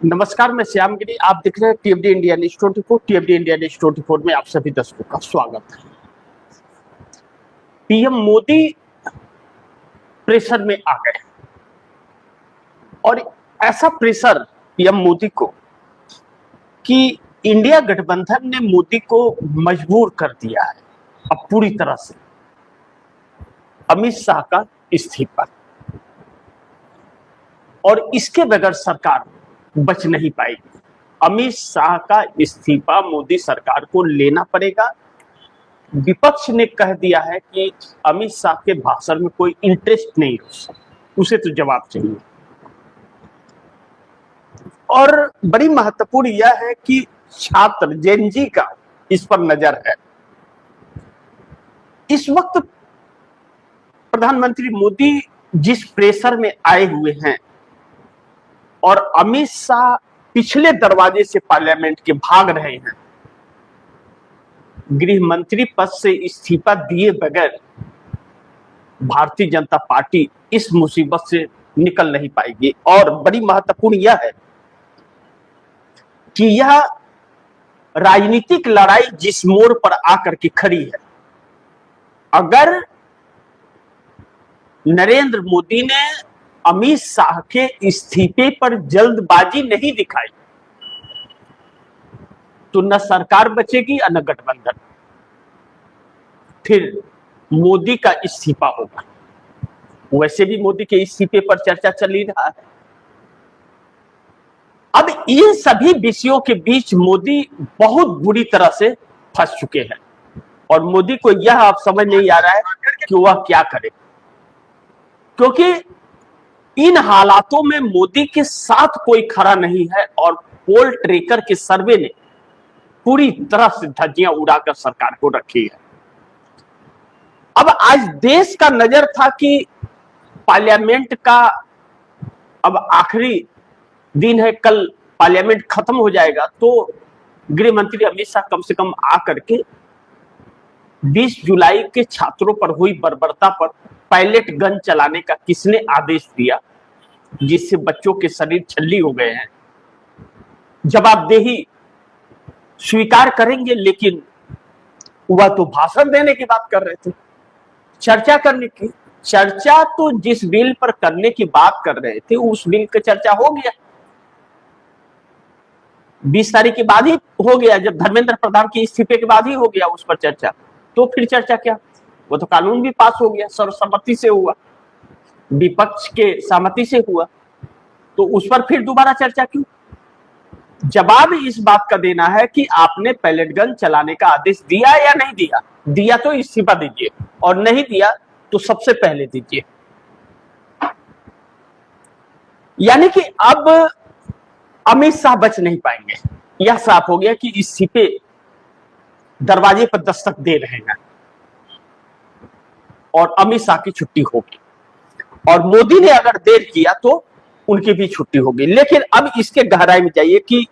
नमस्कार, मैं श्यामगिरी। आप देख रहे हैं टीएफडी इंडिया न्यूज 24। टीएफडी इंडिया न्यूज 24 में आप सभी दर्शकों का स्वागत है। पीएम मोदी प्रेशर में आ गए और ऐसा प्रेशर पीएम मोदी को कि इंडिया गठबंधन ने मोदी को मजबूर कर दिया है अब पूरी तरह से। अमित शाह का इस्तीफा और इसके बगैर सरकार बच नहीं पाएगी। अमित शाह का इस्तीफा मोदी सरकार को लेना पड़ेगा। विपक्ष ने कह दिया है कि अमित शाह के भाषण में कोई इंटरेस्ट नहीं है, उसे तो जवाब चाहिए। और बड़ी महत्वपूर्ण यह है कि छात्र जेनजी का इस पर नजर है। इस वक्त प्रधानमंत्री मोदी जिस प्रेशर में आए हुए हैं और अमित शाह पिछले दरवाजे से पार्लियामेंट के भाग रहे हैं, गृह मंत्री पद से इस्तीफा दिए बगैर भारतीय जनता पार्टी इस मुसीबत से निकल नहीं पाएगी। और बड़ी महत्वपूर्ण यह है कि यह राजनीतिक लड़ाई जिस मोड़ पर आकर के खड़ी है, अगर नरेंद्र मोदी ने अमित शाह के इस्तीफे पर जल्दबाजी नहीं दिखाई तो न सरकार बचेगी और न गठबंधन। फिर मोदी का इस्तीफा होगा। वैसे भी मोदी के इस्तीफे पर चर्चा चल ही रहा है। अब इन सभी विषयों के बीच मोदी बहुत बुरी तरह से फंस चुके हैं और मोदी को यह अब समझ नहीं आ रहा है कि वह क्या करे, क्योंकि इन हालातों में मोदी के साथ कोई खड़ा नहीं है और पोल ट्रेकर के सर्वे ने पूरी तरह से धज्जियां उड़ाकर सरकार को रखी है। अब आज देश का नजर था कि पार्लियामेंट का अब आखिरी दिन है, कल पार्लियामेंट खत्म हो जाएगा, तो गृह मंत्री अमित शाह कम से कम आकर के 20 जुलाई के छात्रों पर हुई बर्बरता पर पायलट गन चलाने का किसने आदेश दिया जिससे बच्चों के शरीर छल्ली हो गए हैं, जवाबदेही स्वीकार करेंगे। लेकिन वह तो भाषण देने की बात कर रहे थे, चर्चा करने की। चर्चा तो जिस बिल पर करने की बात कर रहे थे उस बिल का चर्चा हो गया, 20 तारीख के बाद ही हो गया, जब धर्मेंद्र प्रधान के इस्तीफे के बाद ही हो गया उस पर चर्चा। तो फिर चर्चा क्या, वो तो कानून भी पास हो गया, सर्वसम्मति से हुआ, विपक्ष के सहमति से हुआ, तो उस पर फिर दोबारा चर्चा क्यों? जवाब इस बात का देना है कि आपने पैलेट गन चलाने का आदेश दिया या नहीं दिया। दिया तो इस्तीफा दीजिए और नहीं दिया तो सबसे पहले दीजिए। यानी कि अब अमित शाह बच नहीं पाएंगे। यह साफ हो गया कि इस्तीफे दरवाजे पर दस्तक दे रहे हैं और अमित शाह की छुट्टी होगी और मोदी ने अगर देर किया तो उनकी भी छुट्टी होगी। लेकिन अब इसके गहराई में जाइए कि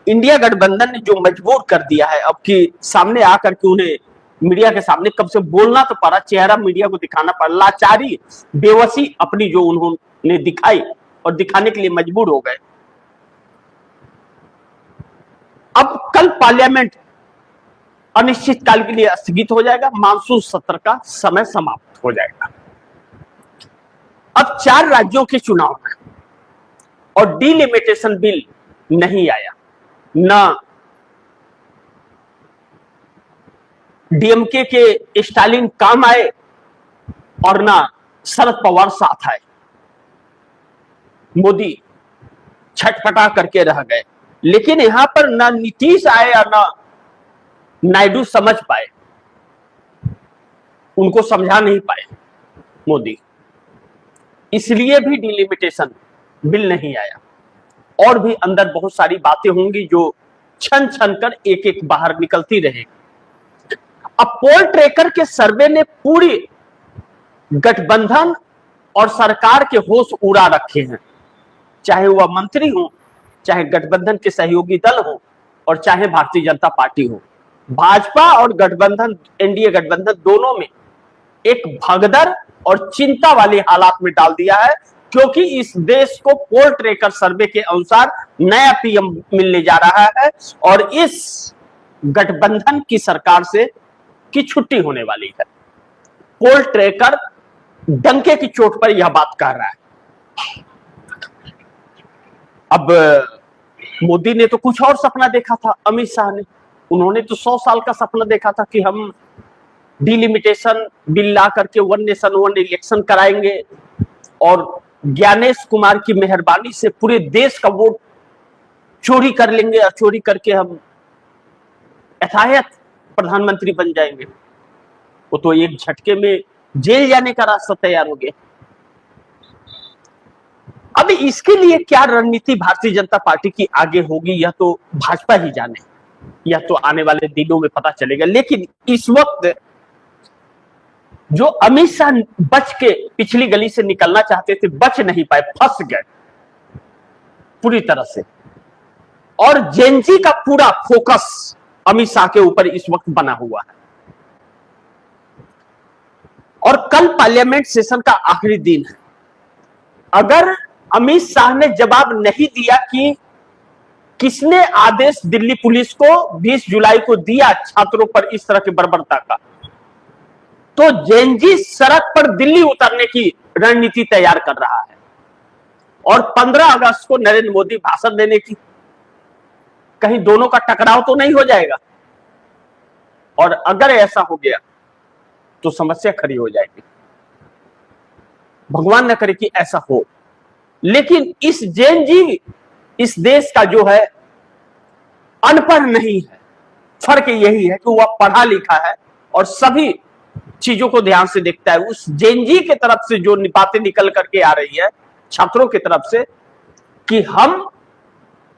इंडिया गठबंधन ने जो मजबूर कर दिया है अब कि सामने आकर के उन्हें मीडिया के सामने कब से बोलना तो पड़ा, चेहरा मीडिया को दिखाना पड़ा, लाचारी बेवसी अपनी जो उन्होंने दिखाई और दिखाने के लिए मजबूर हो गए। अब कल पार्लियामेंट अनिश्चितकाल के लिए स्थगित हो जाएगा, मानसून सत्र का समय समाप्त हो जाएगा। अब 4 राज्यों के चुनाव हैं और डिलिमिटेशन बिल नहीं आया, ना डीएमके के स्टालिन काम आए और ना शरद पवार साथ आए। मोदी छटपटा करके रह गए। लेकिन यहां पर ना नीतीश आए और ना नायडू समझ पाए, उनको समझा नहीं पाए मोदी, इसलिए भी डिलिमिटेशन बिल नहीं आया। और भी अंदर बहुत सारी बातें होंगी जो छन छन कर एक एक बाहर निकलती रहेगी। अब पोल ट्रेकर के सर्वे ने पूरी गठबंधन और सरकार के होश उड़ा रखे हैं, चाहे वह मंत्री हो, चाहे गठबंधन के सहयोगी दल हो और चाहे भारतीय जनता पार्टी हो। भाजपा और गठबंधन, एनडीए गठबंधन दोनों में एक भगदड़ और चिंता वाले हालात में डाल दिया है क्योंकि इस देश को पोल ट्रैकर सर्वे के अनुसार नया पीएम मिलने जा रहा है और इस गठबंधन की सरकार से की छुट्टी होने वाली है। पोल ट्रैकर डंके की चोट पर यह बात कह रहा है। अब मोदी ने तो कुछ और सपना देखा था, अमित शाह ने, उन्होंने तो 100 साल का सपना देखा था कि हम डिलिमिटेशन बिल ला करके 1 नेशन 1 इलेक्शन कराएंगे और ज्ञानेश कुमार की मेहरबानी से पूरे देश का वोट चोरी कर लेंगे और चोरी करके हम यथायथ प्रधानमंत्री बन जाएंगे। वो तो एक झटके में जेल जाने का रास्ता तैयार हो गया। अब इसके लिए क्या रणनीति भारतीय जनता पार्टी की आगे होगी यह तो भाजपा ही जाने, यह तो आने वाले दिनों में पता चलेगा। लेकिन इस वक्त जो अमित शाह बच के पिछली गली से निकलना चाहते थे, बच नहीं पाए, फंस गए पूरी तरह से। और जेएनजी का पूरा फोकस अमित शाह के ऊपर इस वक्त बना हुआ है। और कल पार्लियामेंट सेशन का आखिरी दिन है। अगर अमित शाह ने जवाब नहीं दिया कि किसने आदेश दिल्ली पुलिस को 20 जुलाई को दिया छात्रों पर इस तरह की बर्बरता का, तो जेएनजी सड़क पर दिल्ली उतरने की रणनीति तैयार कर रहा है और 15 अगस्त को नरेंद्र मोदी भाषण देने की। कहीं दोनों का टकराव तो नहीं हो जाएगा? और अगर ऐसा हो गया तो समस्या खड़ी हो जाएगी। भगवान न करे कि ऐसा हो। लेकिन इस जेएनजी इस देश का जो है अनपढ़ नहीं है, फर्क यही है कि वह पढ़ा लिखा है और सभी चीजों को ध्यान से देखता है। उस जेएनजी के तरफ से जो बातें निकल करके आ रही है छात्रों की तरफ से कि हम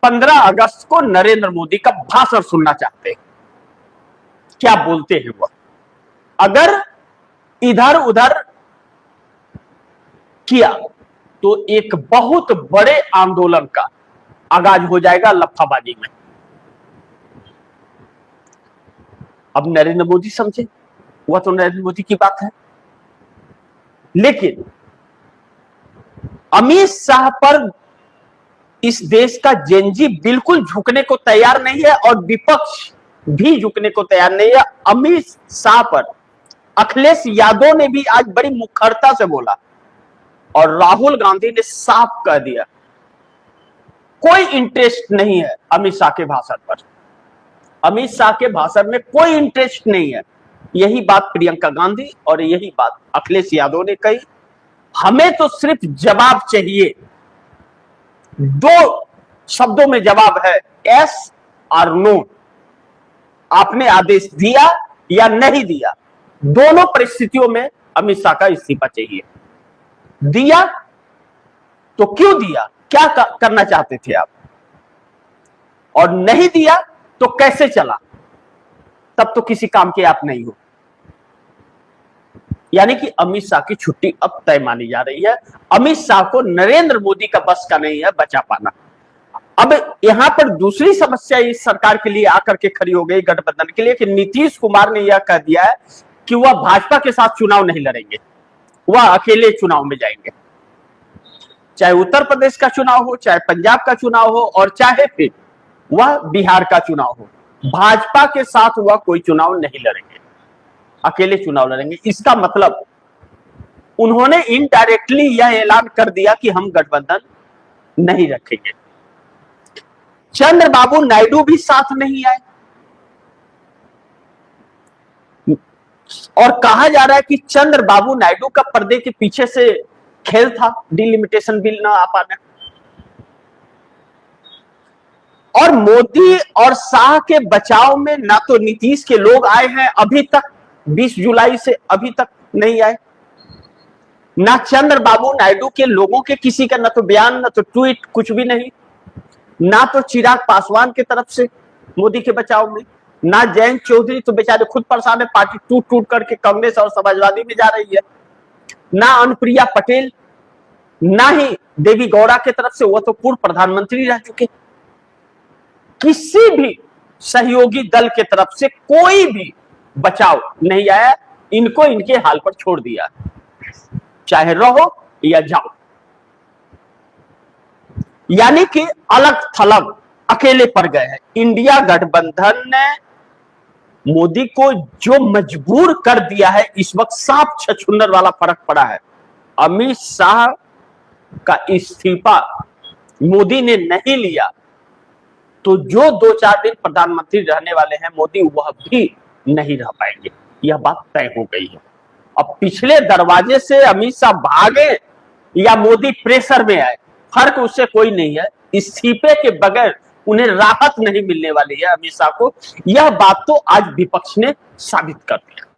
15 अगस्त को नरेंद्र मोदी का भाषण सुनना चाहते हैं, क्या बोलते हैं वह। अगर इधर उधर किया तो एक बहुत बड़े आंदोलन का आगाज हो जाएगा लफाबाजी में। अब नरेंद्र मोदी समझे, वह तो नरेंद्र मोदी की बात है। लेकिन अमित शाह पर इस देश का जेएनजी बिल्कुल झुकने को तैयार नहीं है और विपक्ष भी झुकने को तैयार नहीं है। अमित शाह पर अखिलेश यादव ने भी आज बड़ी मुखरता से बोला और राहुल गांधी ने साफ कह दिया कोई इंटरेस्ट नहीं है अमित शाह के भाषण पर। अमित शाह के भाषण में कोई इंटरेस्ट नहीं है। यही बात प्रियंका गांधी और यही बात अखिलेश यादव ने कही। हमें तो सिर्फ जवाब चाहिए, 2 शब्दों में जवाब है, यस और नो। आपने आदेश दिया या नहीं दिया, दोनों परिस्थितियों में अमित शाह का इस्तीफा चाहिए। दिया तो क्यों दिया, क्या करना चाहते थे आप, और नहीं दिया तो कैसे चला, तब तो किसी काम के आप नहीं हो। यानी कि अमित शाह की छुट्टी अब तय मानी जा रही है। अमित शाह को नरेंद्र मोदी का बस का नहीं है बचा पाना। अब यहां पर दूसरी समस्या इस सरकार के लिए आकर के खड़ी हो गई, गठबंधन के लिए, कि नीतीश कुमार ने यह कह दिया है कि वह भाजपा के साथ चुनाव नहीं लड़ेंगे, वह अकेले चुनाव में जाएंगे। चाहे उत्तर प्रदेश का चुनाव हो, चाहे पंजाब का चुनाव हो और चाहे फिर वह बिहार का चुनाव हो, भाजपा के साथ वह कोई चुनाव नहीं लड़ेंगे, अकेले चुनाव लड़ेंगे। इसका मतलब उन्होंने इनडायरेक्टली यह ऐलान कर दिया कि हम गठबंधन नहीं रखेंगे। चंद्रबाबू नायडू भी साथ नहीं आए और कहा जा रहा है कि चंद्रबाबू नायडू का पर्दे के पीछे से खेल था डिलिमिटेशन बिल ना आ पाना। और मोदी और शाह के बचाव में ना तो नीतीश के लोग आए हैं अभी तक, 20 जुलाई से अभी तक नहीं आए, ना चंद्रबाबू नायडू के लोगों के किसी का ना तो बयान, ना तो ट्वीट, कुछ भी नहीं, ना तो चिराग पासवान के तरफ से मोदी के बचाव में, ना जयंत चौधरी तो बेचारे खुद परेशान है, पार्टी टूट टूट करके कांग्रेस और समाजवादी में जा रही है, ना अनुप्रिया पटेल, ना ही देवी गौड़ा के तरफ से, वो तो पूर्व प्रधानमंत्री रह चुके। किसी भी सहयोगी दल के तरफ से कोई भी बचाव नहीं आया, इनको इनके हाल पर छोड़ दिया, चाहे रहो या जाओ। यानी कि अलग थलग अकेले पड़ गए हैं। इंडिया गठबंधन ने मोदी को जो मजबूर कर दिया है, इस वक्त साफ छछूंदर वाला फर्क पड़ा है। अमित शाह का इस्तीफा मोदी ने नहीं लिया तो जो 2-4 दिन प्रधानमंत्री रहने वाले हैं मोदी, वह भी नहीं रह पाएंगे, यह बात तय हो गई है। अब पिछले दरवाजे से अमित शाह भागे या मोदी प्रेशर में आए, फर्क उससे कोई नहीं है। इस्तीफे के बगैर उन्हें राहत नहीं मिलने वाली है अमित शाह को। यह बात तो आज विपक्ष ने साबित कर दिया।